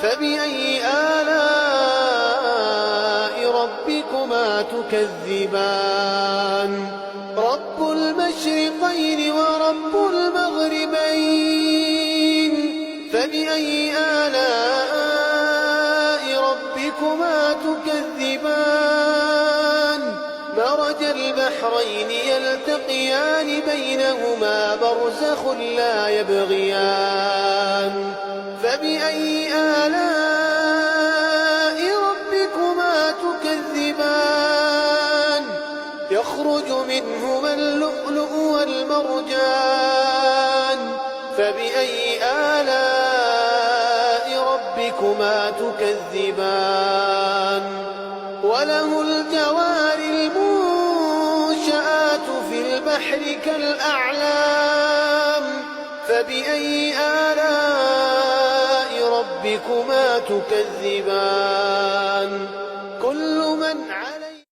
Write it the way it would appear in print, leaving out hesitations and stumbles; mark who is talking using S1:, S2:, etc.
S1: فبأي آلاء ربكما تكذبان رب المشرقين ورب المغربين فبأي آلاء ربكما تكذبان مرج البحرين يلتقيان بينهما برزخ لا يبغيان فبأي آلاء ربكما تكذبان يخرج منهما اللؤلؤ والمرجان فبأي آلاء ربكما تكذبان وله الجوار المنشآت في البحر كالأعلام فبأي آلاء ربكما تكذبان كل من على